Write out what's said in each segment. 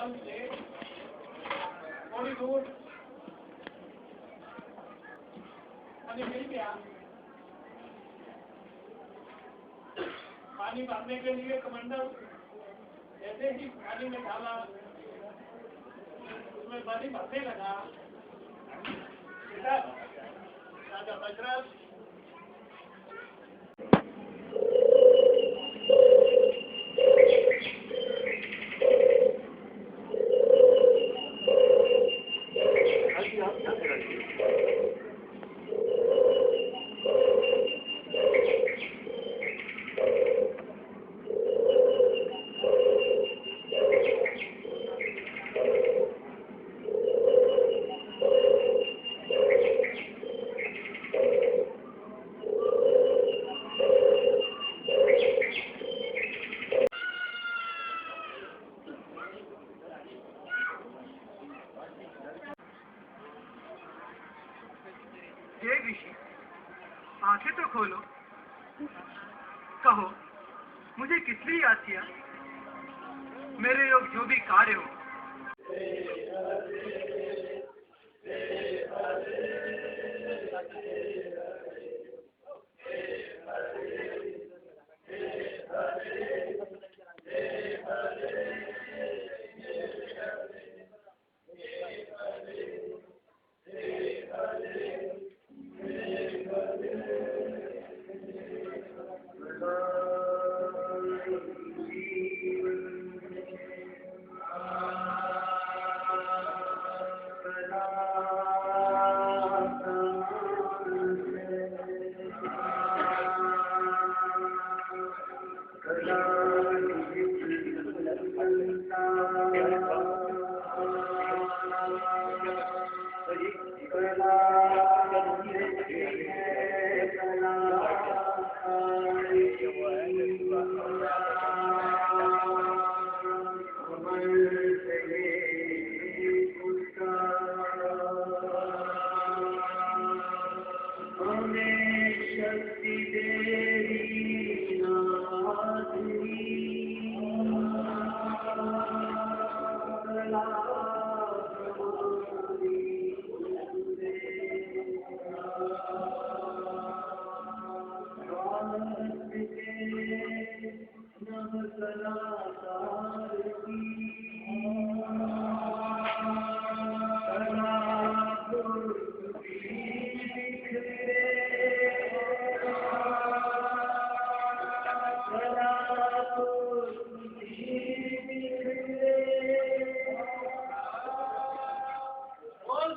स्थल से थोड़ी दूर पानी मिल गया। पानी भरने के लिए कमंडल जैसे ही पानी में डाला उसमें पानी भरने लगा। राजा दशरथ ऋषि, आंखें तो खोलो, कहो मुझे किस लिए याद किया? मेरे योग जो भी कार्य हो।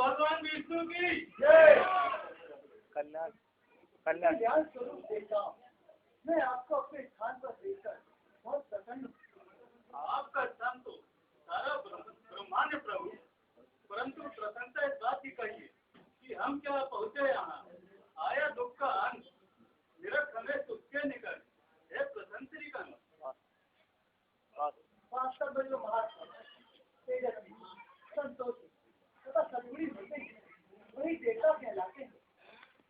भगवान विष्णु की जय। कल्याण कल्याण स्वरूप देवता, मैं आपको अपने स्थान पर देखकर बहुत प्रसन्न हूँ। आपका स्थान तो सारा ब्रह्मांड प्रभु, परंतु प्रसन्नता इस बात की कहिए कि हम क्या पहुँचे यहाँ। आया दुख का अंत, निरख हमें सुख के निकट है प्रसन्न श्री का वास्तव में जो महात्मा तेजस्वी संतोषी तथा सद्गुणी होते हैं वही देवता कहलाते हैं,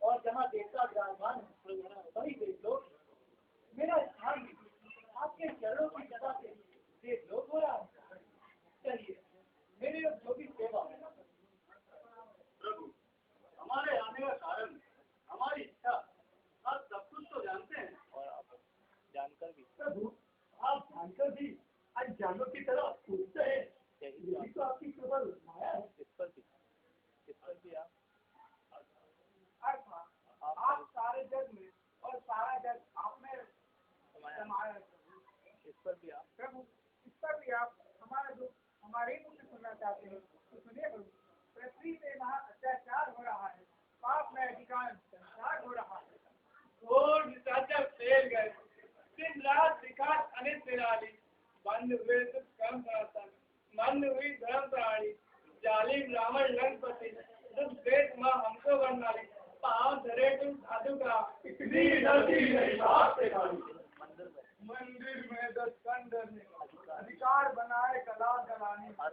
और जहाँ देवता विराजमान है वही देवलोक है। मेरा स्थान आपके चरणों की सदा से देवलोक हो रहा है। चलिए मेरे जो भी सेवा है प्रभु, हमारे आने का कारण, हमारी इच्छा आप सब कुछ तो जानते हैं और आप जानकर भी प्रभु, आप जानकर भी अनजानों की तरह पूछते हैं। यही तो आपकी केवल माया है। इस पर भी आप सारे जग में और सारा जग आप में समाया है। इस पर भी आप प्रभु, इस पर भी आप हमारा दुख हमारे मुख से सुनना चाहते हैं तो सुनिए प्रभु। पृथ्वी पे महा अत्याचार हो रहा है, पाप में अधिकार संसार हो रहा है। और निशाचर फैल गए, दिन रात विकास अनित निराली, बंद हुए तो कर्म शासन, बंद हुई धर्म प्रणाली, जालिम रावण लंकापति, दुख देश माँ हमको बनवाली, पाँव धरे तुम साधु का, इतनी डरती नहीं बात से खाली। मंदिर में 10 खंडर ने अधिकार बनाए कला गलानी, हर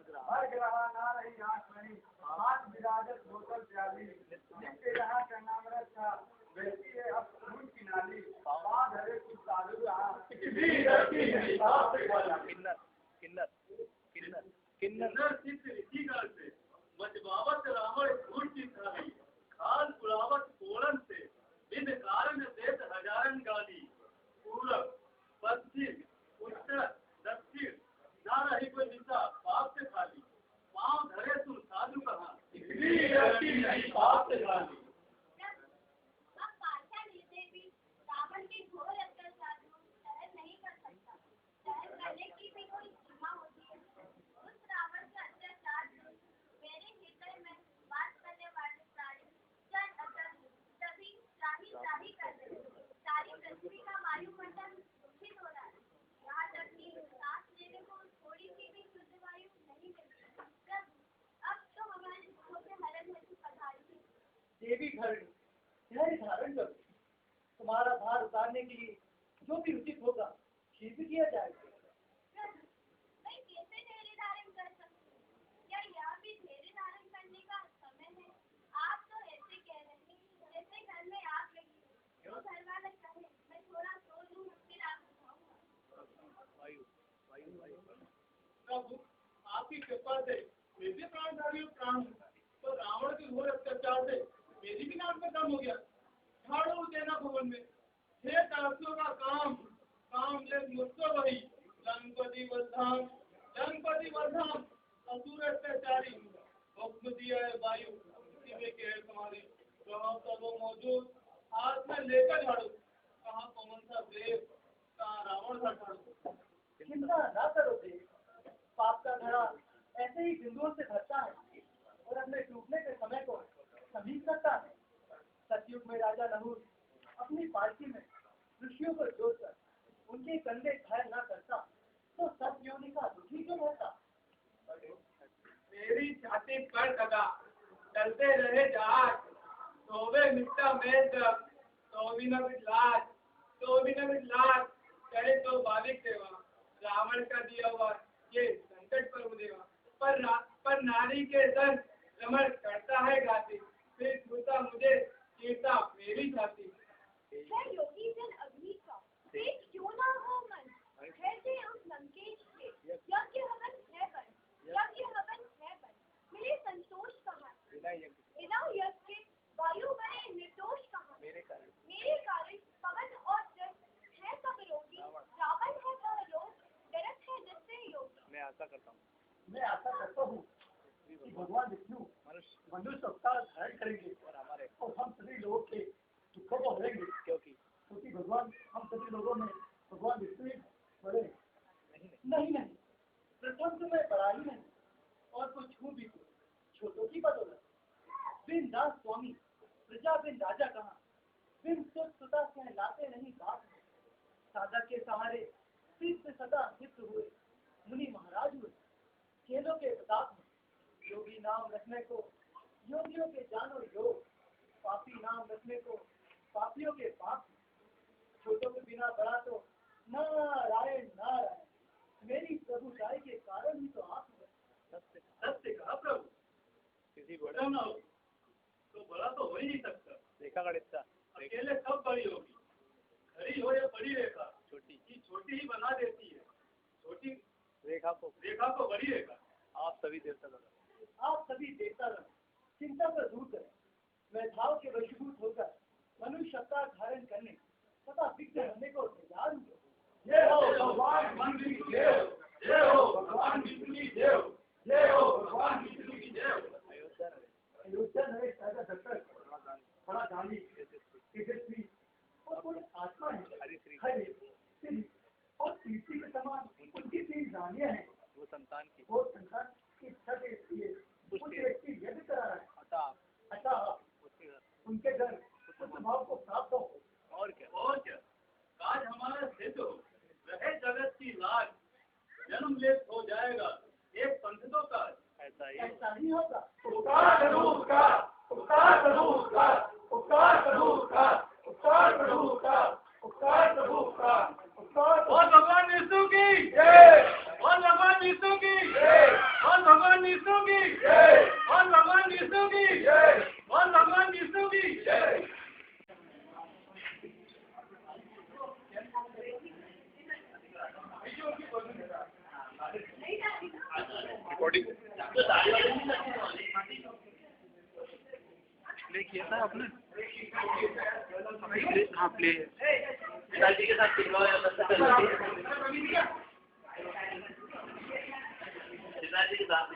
ग्रह ना रही आंख नहीं, हाथ विराजत बोतल प्याली, जिसके यहाँ का नाम रखा वैसी है अब खून की नाली, पाँव धरे तुम साधु का, इतनी डरती नहीं बात से खाली। किन्नर किन्नर सिद्ध ऋषिगण से मजबावत रावण धूल की थाली खाल पुरावत कोलन से बिन कारण देत हजारन गाली पूरब पश्चिम उत्तर दक्षिण ना रही कोई दिशा पाप से खाली पाँव धरे तुम साधु कहाँ नहीं पाप से खाली। देवी धरणी धैर्य धारण करो, तुम्हारा भार उतारने के लिए जो भी उचित होगा शीघ्र किया जाएगा। मैं कैसे धैर्य धारण कर सकती हूँ? क्या यह भी धैर्य धारण करने का समय है? आप तो ऐसे कह रहे हैं जैसे घर में आग लगी हो। जो घर वाला कहे मैं थोड़ा सो लूँ फिर आग बुझाऊंगा। प्रभु आपकी कृपा से मेरे प्राणधारी प्राण तो रावण के घोर अत्याचार से मेरी भी नाम का काम हो गया। झाड़ू देना भवन में 6 तासियों का काम ले मुझको वही लंपति वर्धाम असुर अत्याचारी भक्त दिया है वायु उसी में के है तुम्हारी प्रभाव तो वो मौजूद हाथ में लेकर झाड़ू कहाँ पवन सा देव कहाँ रावण सा झाड़ू। चिंता न करो देव, पाप का धड़ा ऐसे ही बिंदुओं से भरता है और अपने टूटने के समय को समीप करता है। सतयुग में राजा नहुष अपनी पालकी में ऋषियों को जोड़कर उनके कंधे घायल न करता तो सब योनि का दुखी क्यों होता। मेरी छाती पर सदा चलते रहे जहाज सोवे मिट्टा मेल तो भी न लाज करे तो बालिक सेवा रावण का दिया हुआ ये संकट पर देवा पर नारी के सन रमण करता है घाती फिर छूता मुझे चीरता मेरी छाती। योगी जन अग्नि का पेट क्यों ना हो मन कहते उस लंकेश के यज्ञ हवन है बन मिले संतोष कहाँ बिना यज्ञ के वायु बने निर्दोष कहाँ मेरे कारण पवन और जल है सब रोगी रावण है वह लोग डरत है जिससे योगी। मैं आशा करता हूँ कि भगवान विष्णु मनुष्य अवतार धारण करेंगे और हम सभी लोगों के दुखों को हरेंगे क्योंकि भगवान हम सभी लोगों में भगवान विष्णु बड़े नहीं प्रथम तो मैं बड़ा ही नहीं और कुछ हूँ भी छोटों की बदौलत बिन दास स्वामी प्रजा बिन राजा कहाँ बिन सुता से लाते नहीं बात साधक के सहारे सिद्ध सदा सिद्ध हुए मुनि महाराज हुए खेलों के प्रताप में योगी नाम रखने को योगियों के जानो योग पापी नाम रखने को पापियों के पाप छोटों के बिना बड़ा तो नारायण मेरी प्रभुताई के कारण ही तो आप सत्य कहा प्रभु किसी बड़ा ना हो तो बड़ा तो हो ही नहीं सकता। रेखा गणित अकेले सब बड़ी होगी खड़ी हो या बड़ी रेखा छोटी ही बना देती है छोटी रेखा को बड़ी रेखा। आप सभी देवता चिंता को दूर करें वैधाव के वशीभूत होकर मनुष्य सत्ता धारण करने तथा विघ्न होने को तैयार हुए। जय हो भगवान विष्णु की जय, जय हो भगवान विष्णु की जय, जय हो भगवान विष्णु की जय। अयोध्या नरेश राजा दशरथ बड़ा दानी तेजस्वी और कोई आत्मा है हरे श्री और कीर्ति के समान उनकी 3 रानियां हैं वो संतान की इच्छा के लिए उस व्यक्ति यज्ञ करा रहा है अतः उनके घर उस भाव को प्राप्त हो। और क्या आज हमारा सिद्ध हो रहे जगत की लाज जन्म लेप हो जाएगा एक पंथ तो का ऐसा ही होगा। और भगवान यीशु की जय, और भगवान यीशु की जय, और भगवान यीशु की जय, और भगवान यीशु की जय, और भगवान यीशु की जय। रिकॉर्डिंग प्ले किया था आपने? हाँ प्ले। पिताजी के साथ पिताजी के साथ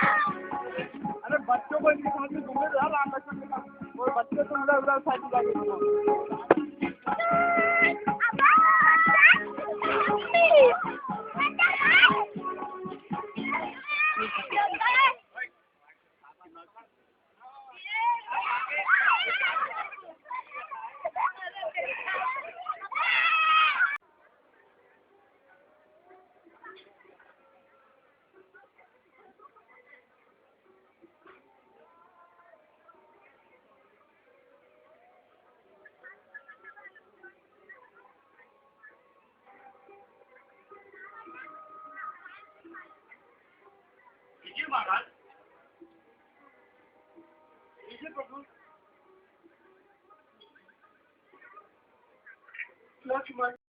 अरे बच्चों को इनके साथ में घूमने जा राम लक्ष्मण के साथ, और बच्चे तो उधर उधर साइड जाके कीजिए महाराज। लीजिए प्रभु। लक्ष्मण